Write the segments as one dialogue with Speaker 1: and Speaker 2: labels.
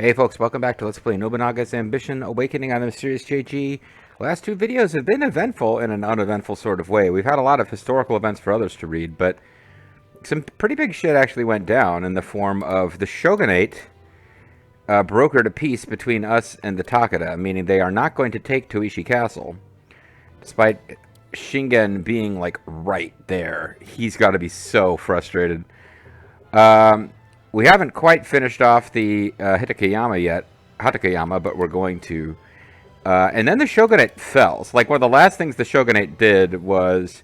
Speaker 1: Hey folks, welcome back to Let's Play Nobunaga's Ambition Awakening on the Mysterious JG. Last two videos have been eventful in an uneventful sort of way. We've had a lot of historical events for others to read, but some pretty big shit actually went down in the form of the Shogunate brokered a peace between us and the Takeda, meaning they are not going to take Toishi Castle, despite Shingen being like right there. He's got to be so frustrated. We haven't quite finished off the Hatakeyama yet, but we're going to. And then the Shogunate fell. So, like, one of the last things the Shogunate did was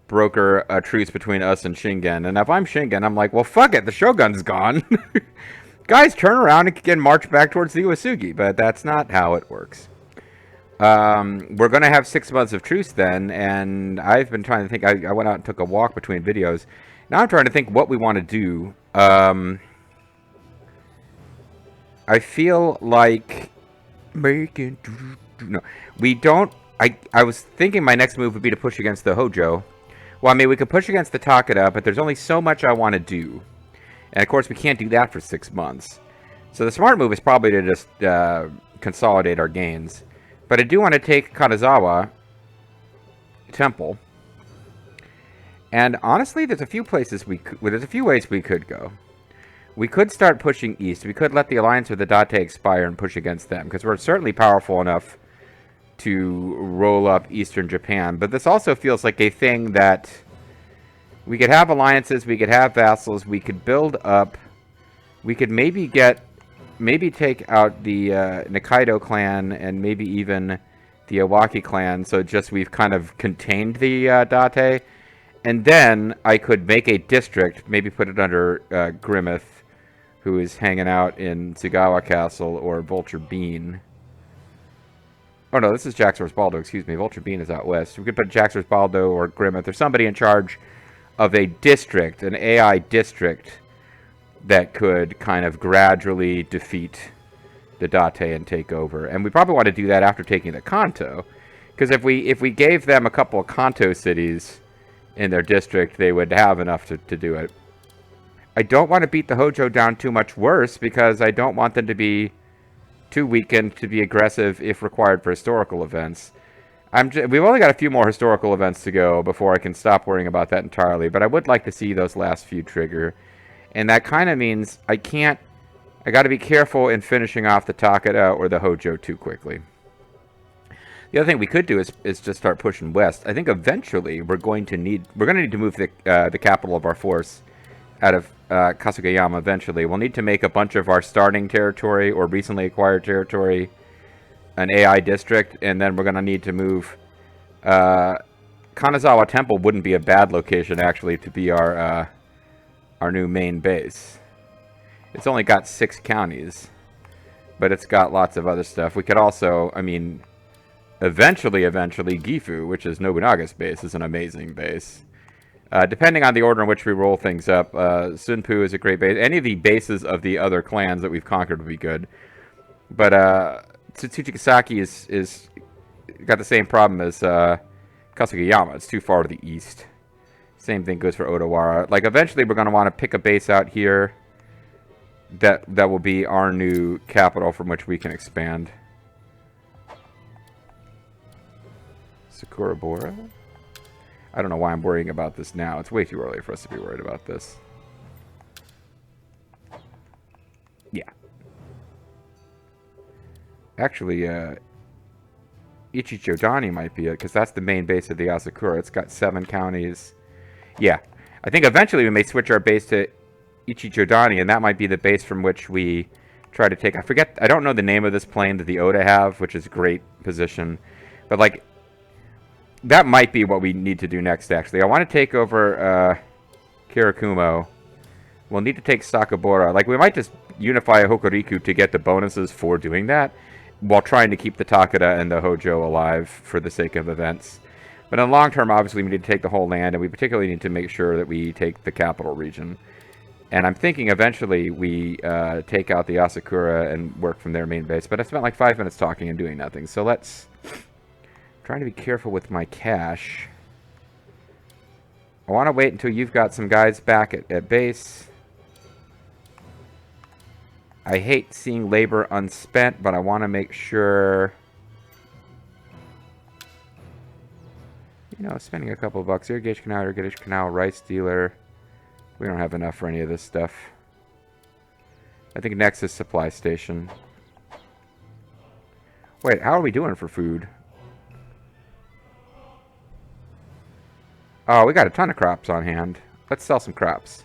Speaker 1: broker a truce between us and Shingen. And if I'm Shingen, I'm like, well, fuck it, the Shogun's gone. Guys, turn around and march back towards the Uesugi. But that's not how it works. We're going to have 6 months of truce then, and I've been trying to think. I went out and took a walk between videos. Now I'm trying to think what we want to do. I feel like making no. We don't. I was thinking my next move would be to push against the Hojo. Well, I mean, we could push against the Takeda, but there's only so much I want to do, and of course we can't do that for 6 months. So the smart move is probably to just consolidate our gains. But I do want to take Kanazawa Temple. And honestly, there's a few places there's a few ways we could go. We could start pushing east. We could let the alliance with the Date expire and push against them, because we're certainly powerful enough to roll up eastern Japan. But this also feels like a thing that we could have alliances, we could have vassals, we could build up. We could maybe take out the Nikaido clan and maybe even the Iwaki clan. So just we've kind of contained the Date. And then I could make a district, maybe put it under Grimmeth, who is hanging out in Tsugawa Castle, or Vulture Bean. Oh no, this is Jaxor's Baldo, excuse me. Vulture Bean is out west. We could put Jaxor's Baldo or Grimmeth or somebody in charge of a district, an AI district, that could kind of gradually defeat the Date and take over. And we probably want to do that after taking the Kanto. Because if we gave them a couple of Kanto cities in their district, they would have enough to do it. I don't want to beat the Hojo down too much worse, because I don't want them to be too weakened to be aggressive if required for historical events. We've only got a few more historical events to go before I can stop worrying about that entirely, but I would like to see those last few trigger. And that kind of means I got to be careful in finishing off the Takeda or the Hojo too quickly. The other thing we could do is just start pushing west. I think eventually we're going to need to move the capital of our force out of Hatakeyama. Eventually, we'll need to make a bunch of our starting territory or recently acquired territory an AI district, and then we're going to need to move. Kanazawa Temple wouldn't be a bad location actually to be our new main base. It's only got 6 counties, but it's got lots of other stuff. We could also, I mean, eventually, Gifu, which is Nobunaga's base, is an amazing base. Depending on the order in which we roll things up, Sunpu is a great base. Any of the bases of the other clans that we've conquered would be good. But Tsuchikisaki is got the same problem as Hatakeyama. It's too far to the east. Same thing goes for Odawara. Like, eventually we're going to want to pick a base out here that will be our new capital from which we can expand. Sakurabora? I don't know why I'm worrying about this now. It's way too early for us to be worried about this. Yeah. Actually, Ichichodani might be it, because that's the main base of the Asakura. It's got 7 counties. Yeah. I think eventually we may switch our base to Ichichodani, and that might be the base from which we try to take... I don't know the name of this plane that the Oda have, which is a great position. But, like, that might be what we need to do next, actually. I want to take over Kirakumo. We'll need to take Sakabora. Like, we might just unify Hokuriku to get the bonuses for doing that, while trying to keep the Takeda and the Hojo alive for the sake of events. But in the long term, obviously, we need to take the whole land, and we particularly need to make sure that we take the capital region. And I'm thinking eventually we take out the Asakura and work from their main base. But I spent like 5 minutes talking and doing nothing. So let's... Trying to be careful with my cash. I want to wait until you've got some guys back at base. I hate seeing labor unspent, but I want to make sure... You know, spending a couple of bucks. Irrigation canal, rice dealer. We don't have enough for any of this stuff. I think next is supply station. Wait, how are we doing for food? Oh, we got a ton of crops on hand. Let's sell some crops.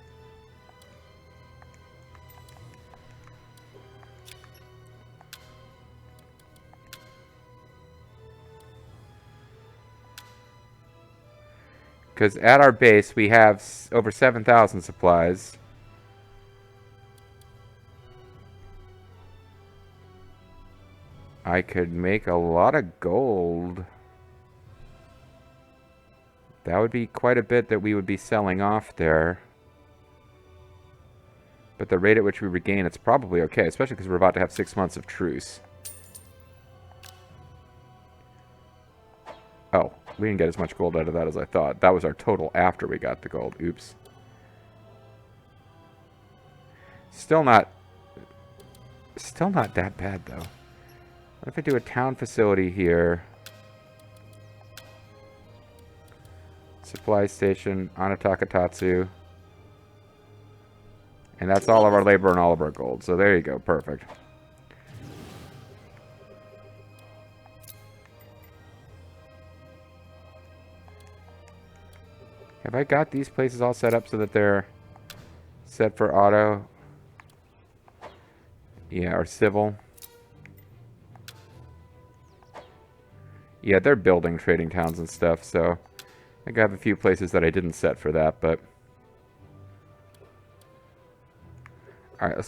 Speaker 1: Because at our base, we have over 7,000 supplies. I could make a lot of gold. That would be quite a bit that we would be selling off there. But the rate at which we regain, it's probably okay, especially because we're about to have 6 months of truce. Oh, we didn't get as much gold out of that as I thought. That was our total after we got the gold. Oops. Still not that bad, though. What if I do a town facility here? Supply station, Anatakatatsu. And that's all of our labor and all of our gold. So there you go. Perfect. Have I got these places all set up so that they're set for auto? Yeah, or civil. Yeah, they're building trading towns and stuff, so I think I have a few places that I didn't set for that, but... Alright,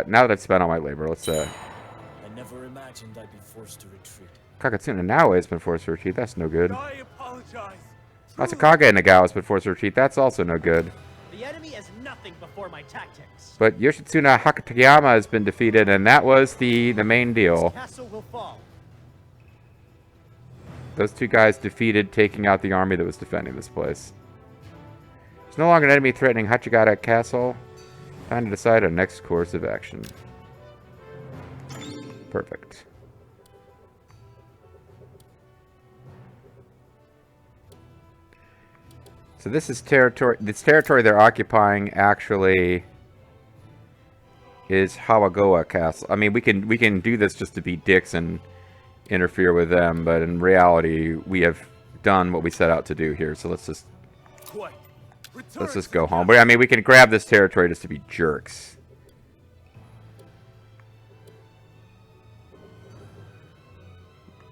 Speaker 1: now that I've spent all my labor, let's
Speaker 2: I never imagined I'd be forced to retreat.
Speaker 1: Kakatsuna Naoe has been forced to retreat, that's no good.
Speaker 3: I apologize.
Speaker 1: Masakage Nagawa has been forced to retreat, that's also no good.
Speaker 3: The enemy is nothing before my tactics.
Speaker 1: But Yoshitsuna Hatakeyama has been defeated, and that was the main deal.
Speaker 3: This castle will fall.
Speaker 1: Those two guys defeated, taking out the army that was defending this place. There's no longer an enemy threatening Hachigata Castle. Time to decide our next course of action. Perfect. So this is territory. This territory they're occupying actually is Hawagoa Castle. I mean, we can do this just to be dicks and interfere with them, but in reality, we have done what we set out to do here. So let's just go home. But I mean, we can grab this territory just to be jerks.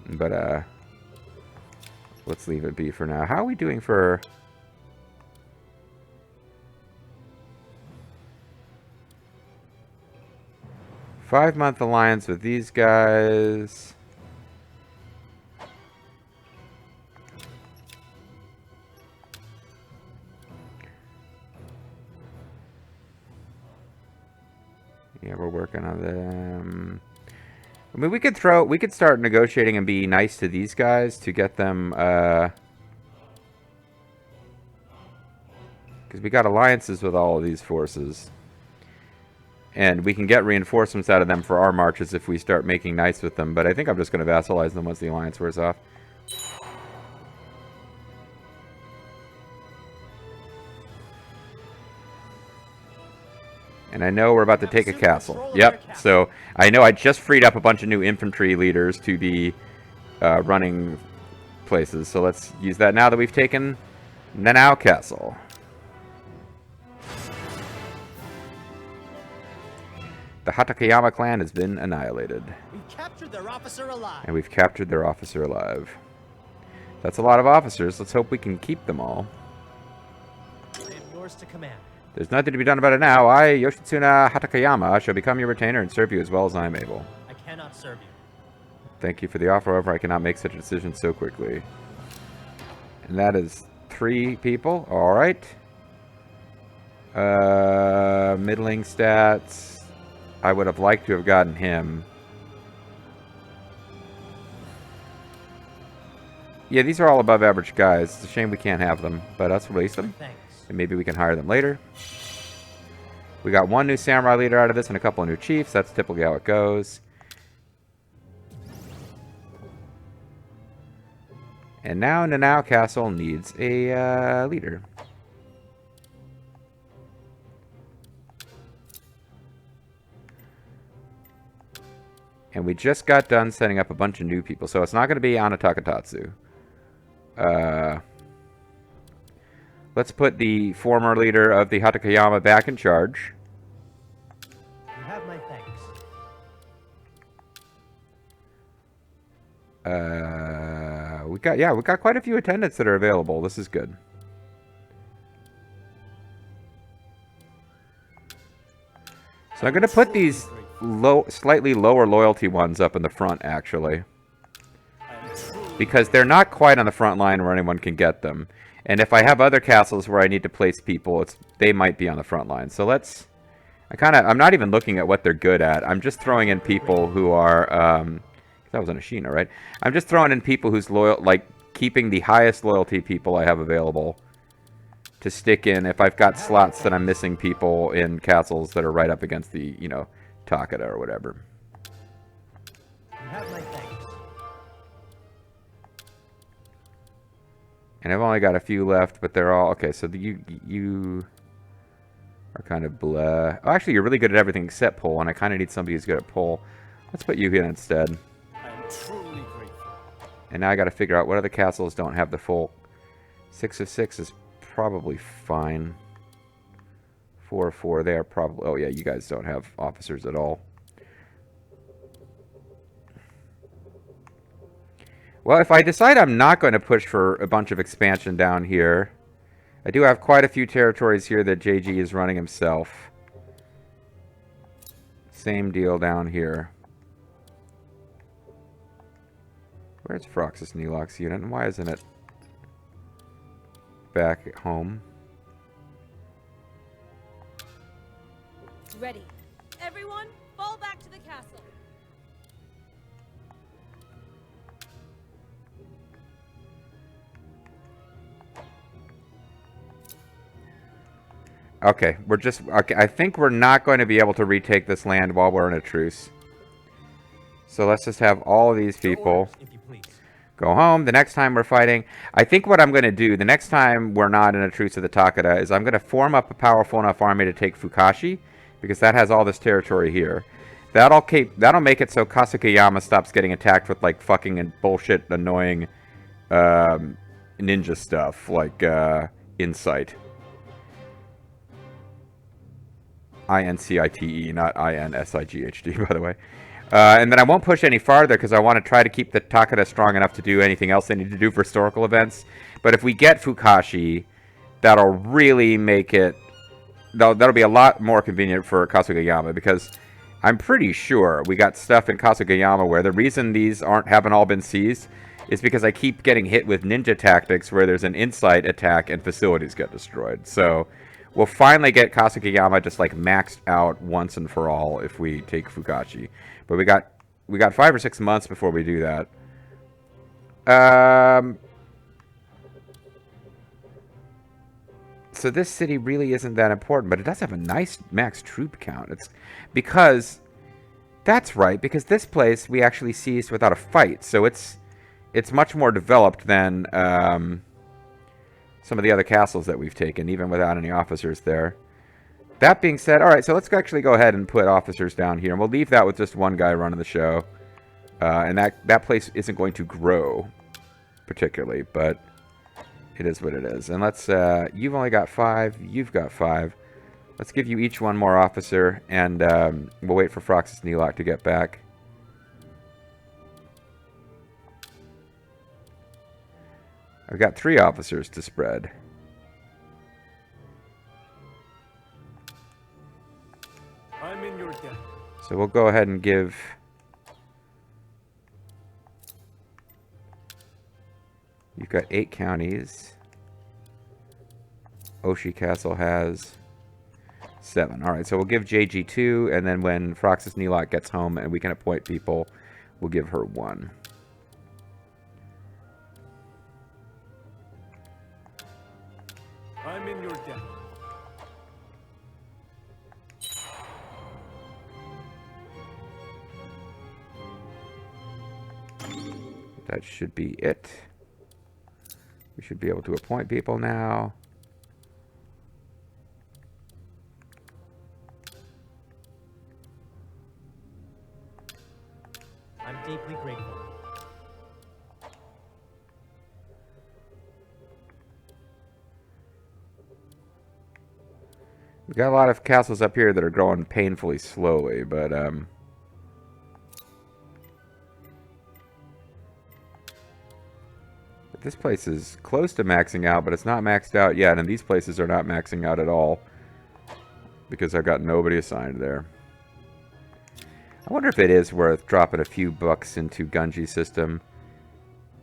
Speaker 1: But let's leave it be for now. How are we doing for? Five-month alliance with these guys. Yeah, we're working on them. I mean, we could start negotiating and be nice to these guys to get them, because we got alliances with all of these forces. And we can get reinforcements out of them for our marches if we start making nice with them. But I think I'm just going to vassalize them once the alliance wears off. And I know we're about to take a castle. Yep. So I know I just freed up a bunch of new infantry leaders to be running places. So let's use that now that we've taken Nanao Castle. The Hatakeyama clan has been annihilated.
Speaker 3: We've captured their officer alive.
Speaker 1: And we've captured their officer alive. That's a lot of officers. Let's hope we can keep them all.
Speaker 3: I am yours to command.
Speaker 1: There's nothing to be done about it now. I, Yoshitsuna Hatakeyama, shall become your retainer and serve you as well as I am able.
Speaker 3: I cannot serve you.
Speaker 1: Thank you for the offer, however, I cannot make such a decision so quickly. And that is 3 people. Alright. Middling stats. I would have liked to have gotten him. Yeah, these are all above average guys. It's a shame we can't have them, but let's release them.
Speaker 3: Thanks.
Speaker 1: And maybe we can hire them later. We got one new samurai leader out of this and a couple of new chiefs. That's typically how it goes. And now Nanao Castle needs a leader. And we just got done setting up a bunch of new people, so it's not going to be Anatakatatsu. Let's put the former leader of the Hatakeyama back in charge.
Speaker 3: You have my thanks.
Speaker 1: We got quite a few attendants that are available. This is good. So I'm going to put these slightly lower loyalty ones up in the front, actually. Because they're not quite on the front line where anyone can get them. And if I have other castles where I need to place people, they might be on the front line. So let's... I'm not even looking at what they're good at. I'm just throwing in people who are... that was on Ashina, right? I'm just throwing in people who's loyal, like, keeping the highest loyalty people I have available to stick in if I've got slots that I'm missing people in castles that are right up against the, you know, Takeda or whatever.
Speaker 3: You have my thanks.
Speaker 1: And I've only got a few left, but they're all... Okay, so you are kind of blah. Oh, actually, you're really good at everything except pull, and I kind of need somebody who's good at pull. Let's put you here instead.
Speaker 2: I'm truly grateful.
Speaker 1: And now I got to figure out what other castles don't have the full... 6 of 6 is probably fine. 4 of 4, they are probably... Oh, yeah, you guys don't have officers at all. Well, if I decide I'm not going to push for a bunch of expansion down here, I do have quite a few territories here that JG is running himself. Same deal down here. Where's Froxus Nelox's unit, and why isn't it back at home?
Speaker 4: Ready. Everyone, fall back to the castle.
Speaker 1: Okay, I think we're not going to be able to retake this land while we're in a truce. So let's just have all of these people
Speaker 3: If you please.
Speaker 1: go home. The next time we're fighting, I think what I'm going to do, the next time we're not in a truce of the Takeda, is I'm going to form up a powerful enough army to take Fukashi, because that has all this territory here. That'll make it so Kasukeyama stops getting attacked with, like, fucking and bullshit, annoying ninja stuff, like Insight. INCITE, not INSIGHD, by the way. And then I won't push any farther because I want to try to keep the Takeda strong enough to do anything else they need to do for historical events. But if we get Fukashi, that'll really make it... That'll be a lot more convenient for Kasugeyama, because I'm pretty sure we got stuff in Kasugeyama where the reason these haven't all been seized is because I keep getting hit with ninja tactics where there's an insight attack and facilities get destroyed. So... we'll finally get Kasukeyama just, like, maxed out once and for all if we take Fukashi. But we got 5 or 6 months before we do that. So this city really isn't that important, but it does have a nice max troop count. It's because... That's right, because this place we actually seized without a fight. So it's much more developed than... some of the other castles that we've taken, even without any officers there. That being said, alright, so let's actually go ahead and put officers down here, and we'll leave that with just one guy running the show. And that place isn't going to grow, particularly, but it is what it is. And let's, you've only got 5, you've got 5. Let's give you each one more officer, and we'll wait for Froxus Nelox to get back. I've got 3 officers to spread.
Speaker 2: I'm in your debt.
Speaker 1: So we'll go ahead and give... You've got 8 counties. Oshi Castle has 7. Alright, so we'll give JG 2, and then when Froxus Nelox gets home and we can appoint people, we'll give her 1.
Speaker 2: I'm in your debt.
Speaker 1: That should be it. We should be able to appoint people now.
Speaker 3: I'm deeply grateful.
Speaker 1: We've got a lot of castles up here that are growing painfully slowly, but this place is close to maxing out, but it's not maxed out yet, and these places are not maxing out at all because I've got nobody assigned there. I wonder if it is worth dropping a few bucks into Gunji's system.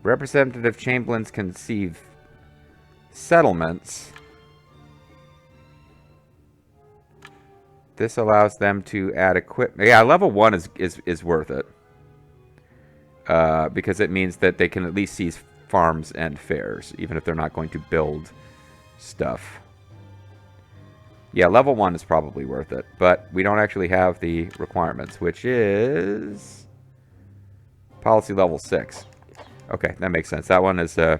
Speaker 1: Representative Chamberlains conceive settlements. This allows them to add equipment. Yeah, level 1 is worth it. Because it means that they can at least seize farms and fairs, even if they're not going to build stuff. Yeah, level 1 is probably worth it. But we don't actually have the requirements, which is policy level 6. Okay, that makes sense. That one is a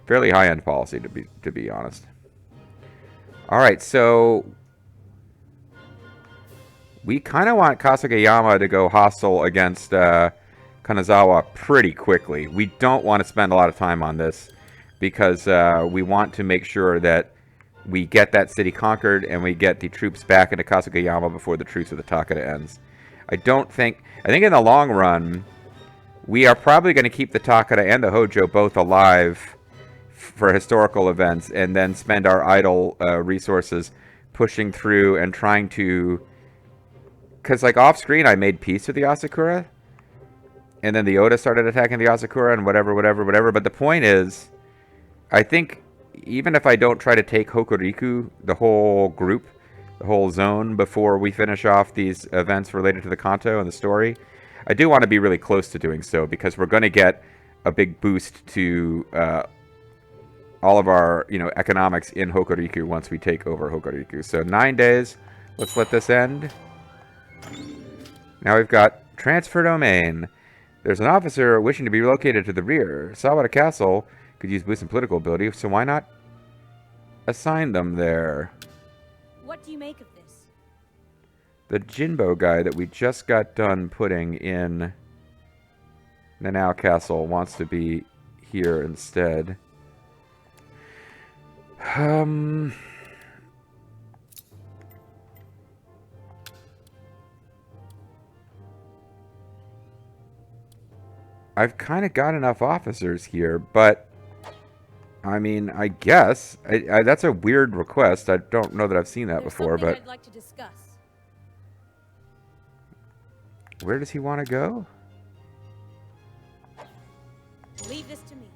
Speaker 1: fairly high-end policy, to be honest. Alright, so we kind of want Hatakeyama to go hostile against Kanazawa pretty quickly. We don't want to spend a lot of time on this because we want to make sure that we get that city conquered and we get the troops back into Hatakeyama before the truce of the Takeda ends. I think in the long run, we are probably going to keep the Takeda and the Hojo both alive for historical events and then spend our idle resources pushing through and trying to... Because, like, off-screen, I made peace with the Asakura. And then the Oda started attacking the Asakura and whatever. But the point is, I think, even if I don't try to take Hokuriku, the whole group, the whole zone, before we finish off these events related to the Kanto and the story, I do want to be really close to doing so, because we're going to get a big boost to all of our, economics in Hokuriku once we take over Hokuriku. So 9 days. Let's let this end. Now we've got transfer domain. There's an officer wishing to be relocated to the rear. Sawada Castle could use boost in political ability, so why not assign them there?
Speaker 4: What do you make of this?
Speaker 1: The Jinbo guy that we just got done putting in Nanao Castle wants to be here instead. I've kind of got enough officers here, but I mean, I guess that's a weird request. I don't know that I've seen that
Speaker 4: There's
Speaker 1: before,
Speaker 4: something
Speaker 1: but
Speaker 4: I'd like to discuss.
Speaker 1: where does he want to go?
Speaker 4: Leave this to me.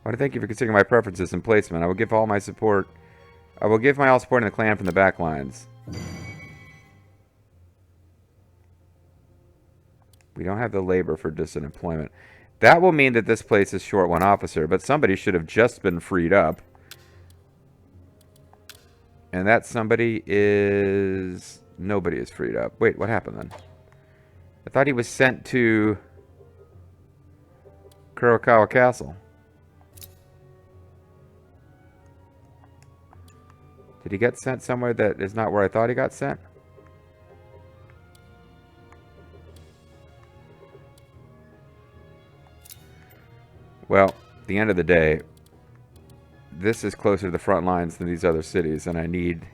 Speaker 1: I want to thank you for considering my preferences and placement. I will give all my support. I will give my all support in the clan from the back lines. We don't have the labor for distant employment. That will mean that this place is short one officer, but somebody should have just been freed up. And that somebody is... Nobody is freed up. Wait, what happened then? I thought he was sent to Kurokawa Castle. Did he get sent somewhere that is not where I thought he got sent? Well, at the end of the day, this is closer to the front lines than these other cities, and I need...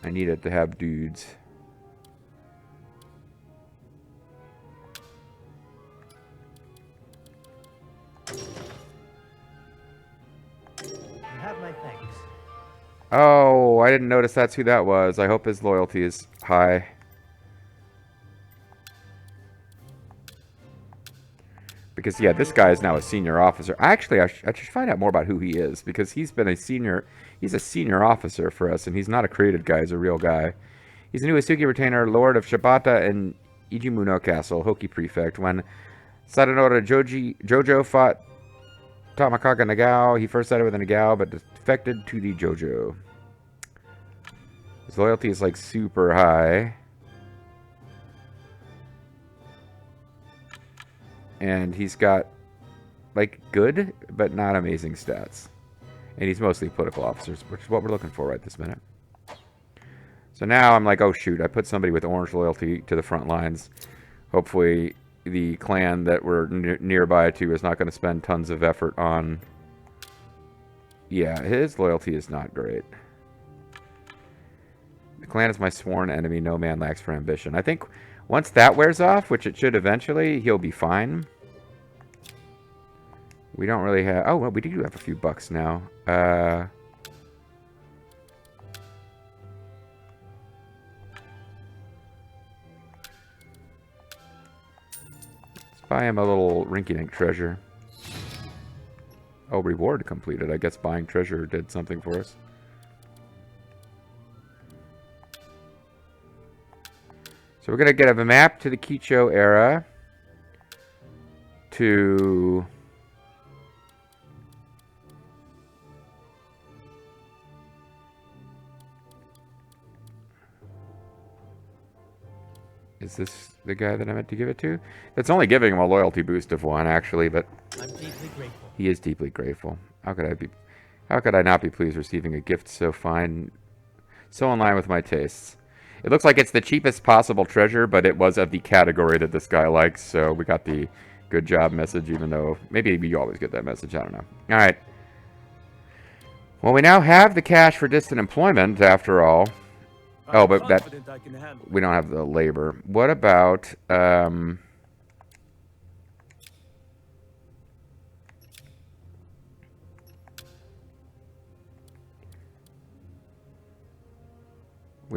Speaker 1: I need it to have dudes.
Speaker 3: You have my thanks.
Speaker 1: Oh, I didn't notice that's who that was. I hope his loyalty is high. Because, yeah, this guy is now a senior officer. Actually, I should find out more about who he is. Because he's been a senior... He's a senior officer for us. And he's not a created guy. He's a real guy. He's a new Asuki retainer, Lord of Shibata and Ijimuno Castle, Hoki Prefect. When Sadanora Jojo fought Tamakaga Nagao, he first sided with the Nagao, but defected to the Jojo. His loyalty is like super high. And he's got like good but not amazing stats. And he's mostly political officers, which is what we're looking for right this minute. So now I'm like, oh shoot, I put somebody with orange loyalty to the front lines. Hopefully the clan that we're nearby to is not going to spend tons of effort on... Yeah, his loyalty is not great. The clan is my sworn enemy. No man lacks for ambition. I think once that wears off, which it should eventually, he'll be fine. We don't really have... Oh, well, we do have a few bucks now. Let's buy him a little rinky-dink treasure. Oh, reward completed. I guess buying treasure did something for us. So we're going to get a map to the Kicho era. To... Is this the guy that I meant to give it to? It's only giving him a loyalty boost of 1, actually, but...
Speaker 3: I'm deeply grateful.
Speaker 1: He is deeply grateful. How could I not be pleased receiving a gift so fine, so in line with my tastes? It looks like it's the cheapest possible treasure, but it was of the category that this guy likes, so we got the good job message, even though maybe you always get that message. I don't know. All right. Well, we now have the cash for distant employment, after all. Oh, but that we don't have the labor. What about we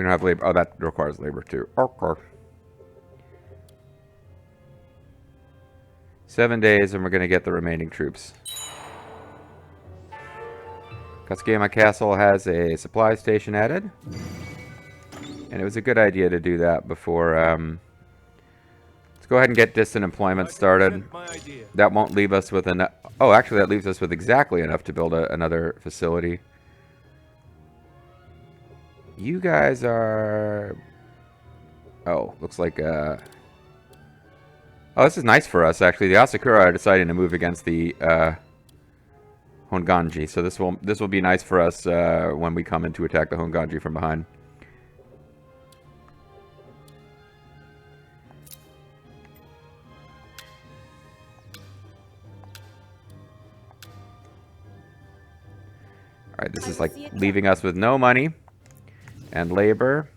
Speaker 1: don't have labor. Oh, that requires labor too. Okay. 7 days, and we're gonna get the remaining troops. Hatakeyama Castle has a supply station added. And it was a good idea to do that before, let's go ahead and get distant employment started. That won't leave us with enough... Oh, actually, that leaves us with exactly enough to build another facility. You guys are... Oh, looks like, Oh, this is nice for us, actually. The Asakura are deciding to move against the, Honganji. So this will be nice for us, when we come in to attack the Honganji from behind. Alright, this is like leaving us with no money and labor.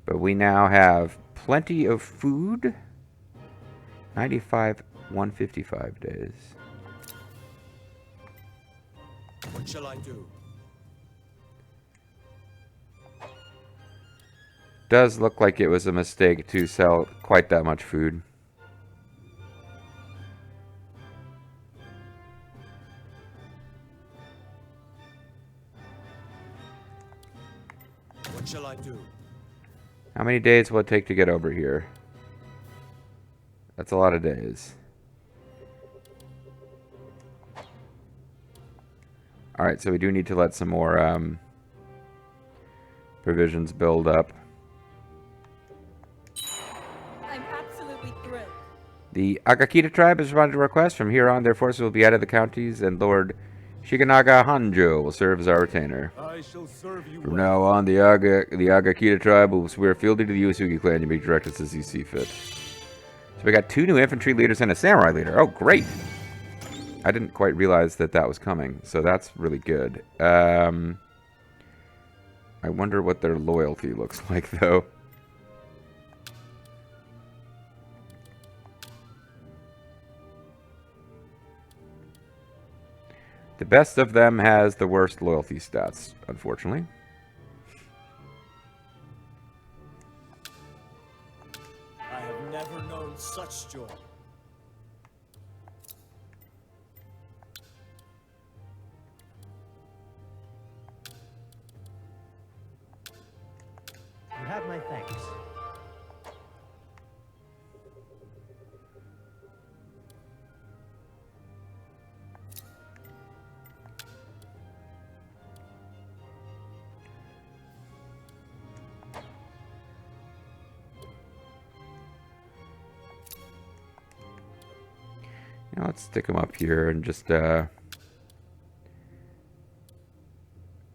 Speaker 1: But we now have plenty of food. 95, 155 days.
Speaker 2: What shall I do?
Speaker 1: Does look like it was a mistake to sell quite that much food.
Speaker 2: What shall I do?
Speaker 1: How many days will it take to get over here? That's a lot of days. Alright, so we do need to let some more provisions build up.
Speaker 4: I'm absolutely thrilled.
Speaker 1: The Agakita tribe has responded to a request. From here on, their forces will be added to the counties, and Lord Shiganaga Hanjo will serve as our retainer.
Speaker 2: I shall serve you.
Speaker 1: From now on, the Agakita tribe will swear fealty to the Yusugi clan and make directives as you see fit. So we got 2 new infantry leaders and a samurai leader. Oh, great! I didn't quite realize that that was coming, so that's really good. I wonder what their loyalty looks like, though. The best of them has the worst loyalty stats, unfortunately.
Speaker 2: I have never known such joy.
Speaker 3: You have my thanks.
Speaker 1: Now let's stick him up here and just,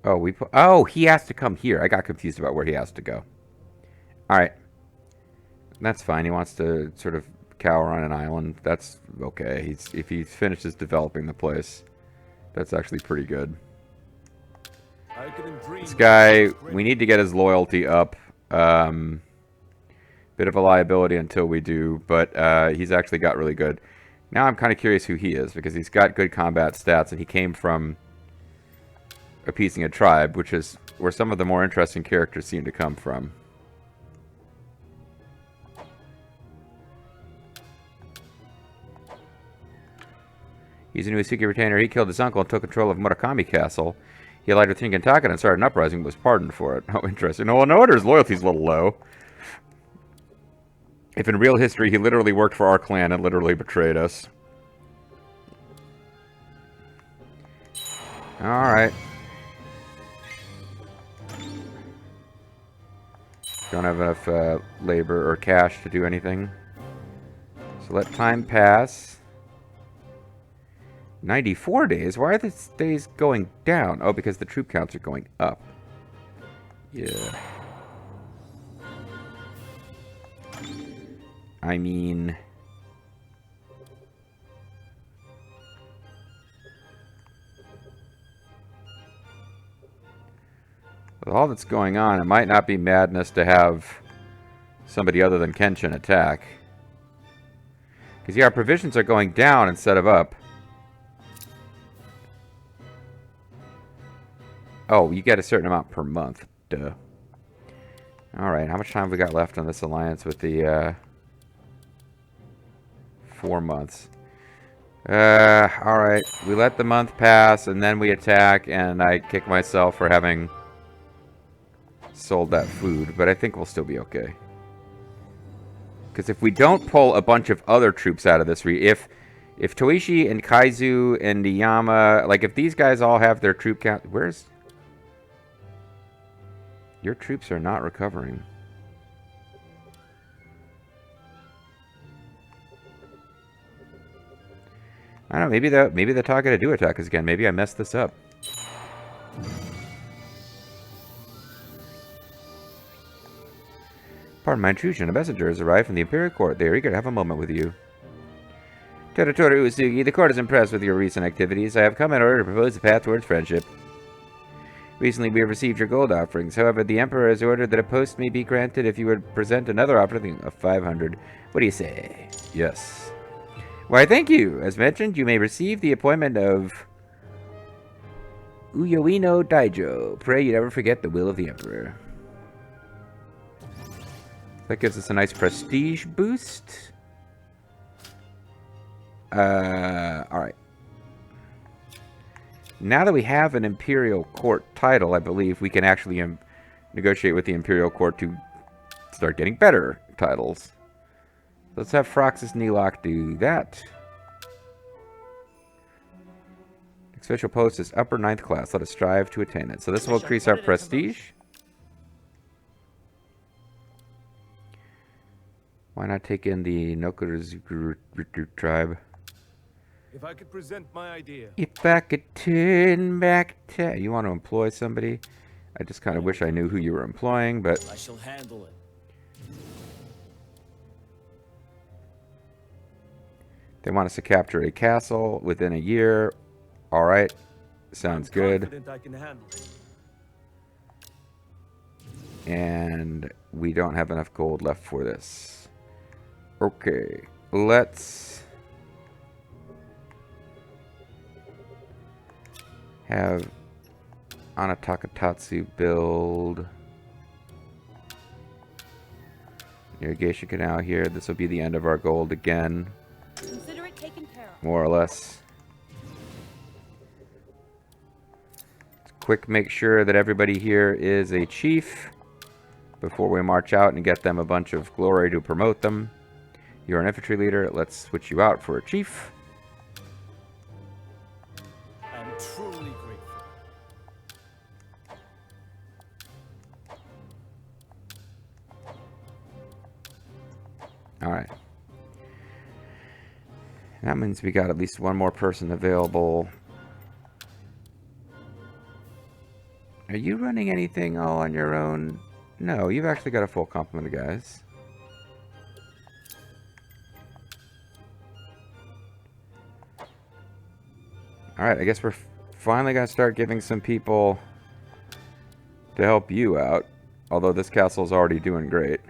Speaker 1: oh, he has to come here. I got confused about where he has to go. Alright. That's fine. He wants to sort of cower on an island. That's okay. If he finishes developing the place, that's actually pretty good. This guy, we need to get his loyalty up. Bit of a liability until we do, but he's actually got really good. Now I'm kind of curious who he is, because he's got good combat stats, and he came from appeasing a tribe, which is where some of the more interesting characters seem to come from. He's a new Isuki retainer. He killed his uncle and took control of Murakami Castle. He allied with Ringentakata and started an uprising, but was pardoned for it. Oh, interesting. No, well, no wonder his loyalty's a little low. If in real history he literally worked for our clan and literally betrayed us. Alright. Don't have enough labor or cash to do anything. So let time pass. 94 days? Why are the days going down? Oh, because the troop counts are going up. Yeah. I mean... with all that's going on, it might not be madness to have somebody other than Kenshin attack. Because, yeah, our provisions are going down instead of up. Oh, you get a certain amount per month. Duh. Alright, how much time have we got left on this alliance with the, 4 months. Alright. We let the month pass, and then we attack, and I kick myself for having sold that food, but I think we'll still be okay. Because if we don't pull a bunch of other troops out of this, if Toishi and Kaizu and Niyama, like if these guys all have their troop count, where's... Your troops are not recovering. I don't know, maybe the Takeda do attack us again. Maybe I messed this up. Pardon my intrusion. A messenger has arrived from the Imperial Court. They are eager to have a moment with you. Terutora Uesugi, the court is impressed with your recent activities. I have come in order to propose a path towards friendship. Recently we have received your gold offerings. However, the Emperor has ordered that a post may be granted if you would present another offering of 500. What do you say? Yes. Why, thank you. As mentioned, you may receive the appointment of Uyoino Daijo. Pray you never forget the will of the Emperor. That gives us a nice prestige boost. Alright. Now that we have an Imperial Court title, I believe we can actually negotiate with the Imperial Court to start getting better titles. Let's have Froxus Nilok do that. Next official post is upper 9th class. Let us strive to attain it. So this will increase our prestige. Why not take in the Nokurazu tribe?
Speaker 5: If I could present my idea.
Speaker 1: If I could turn back time. You want to employ somebody? I just kind of wish I knew who you were employing, but...
Speaker 2: I shall handle it.
Speaker 1: They want us to capture a castle within a year. Alright. Sounds good.
Speaker 5: I can handle it.
Speaker 1: And we don't have enough gold left for this. Okay. Let's have Anatakatsu build irrigation canal here. This will be the end of our gold again.
Speaker 4: Consider it taken care of.
Speaker 1: More or less. Let's quick make sure that everybody here is a chief before we march out and get them a bunch of glory to promote them. You're an infantry leader. Let's switch you out for a chief.
Speaker 2: I'm truly grateful.
Speaker 1: Alright. That means we got at least one more person available. Are you running anything all on your own? No, you've actually got a full complement of guys. Alright, I guess we're finally going to start giving some people to help you out. Although this castle's already doing great.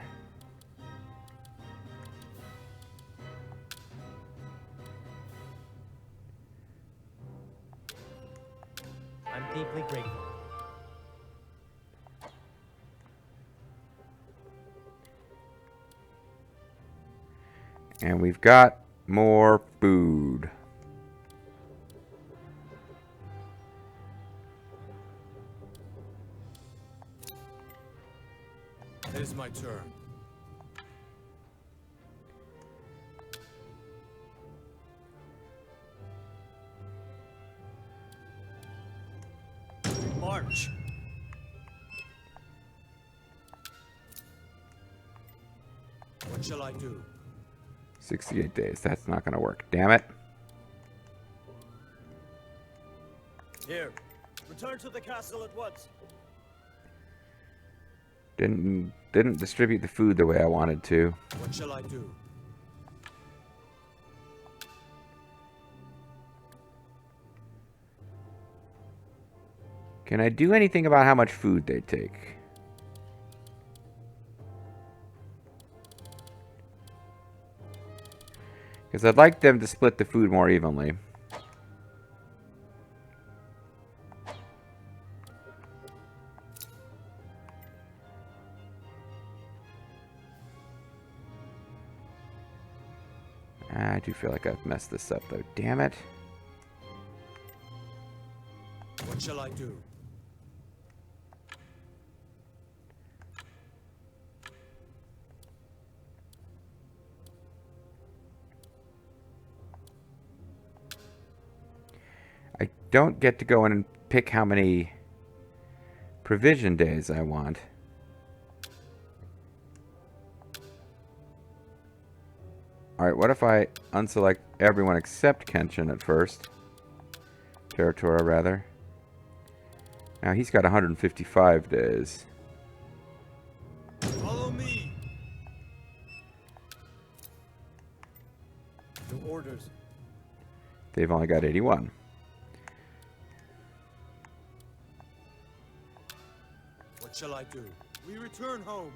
Speaker 3: I'm deeply grateful.
Speaker 1: And we've got more food.
Speaker 5: It is my turn. March. What shall I do?
Speaker 1: 68 days. That's not going to work. Damn it.
Speaker 2: Here. Return to the castle at once.
Speaker 1: Didn't distribute the food the way I wanted to.
Speaker 5: What shall I do?
Speaker 1: Can I do anything about how much food they take? Because I'd like them to split the food more evenly. I do feel like I've messed this up, though. Damn it.
Speaker 5: What shall I do?
Speaker 1: I don't get to go in and pick how many provision days I want. Alright, what if I unselect everyone except Kenshin at first? Terutora, rather. Now he's got 155 days.
Speaker 5: Follow me.
Speaker 2: Your orders.
Speaker 1: They've only got 81.
Speaker 5: What shall I do? We return home.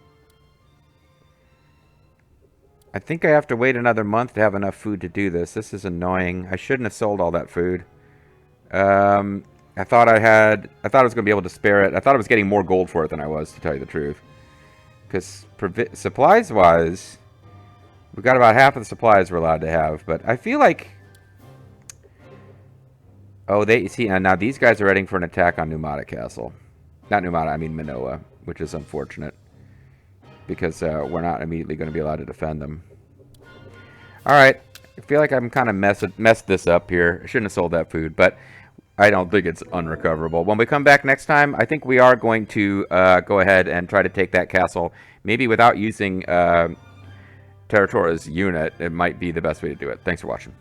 Speaker 1: I think I have to wait another month to have enough food to do this. This is annoying. I shouldn't have sold all that food. I thought I was going to be able to spare it. I thought I was getting more gold for it than I was, to tell you the truth. Because supplies-wise, we've got about half of the supplies we're allowed to have. But I feel like... Oh, now these guys are heading for an attack on Numata Castle. Not Numata, I mean Minoa, which is unfortunate. Because we're not immediately going to be allowed to defend them. Alright, I feel like I'm kind of messed this up here. I shouldn't have sold that food, but I don't think it's unrecoverable. When we come back next time, I think we are going to go ahead and try to take that castle. Maybe without using Terutora's unit, it might be the best way to do it. Thanks for watching.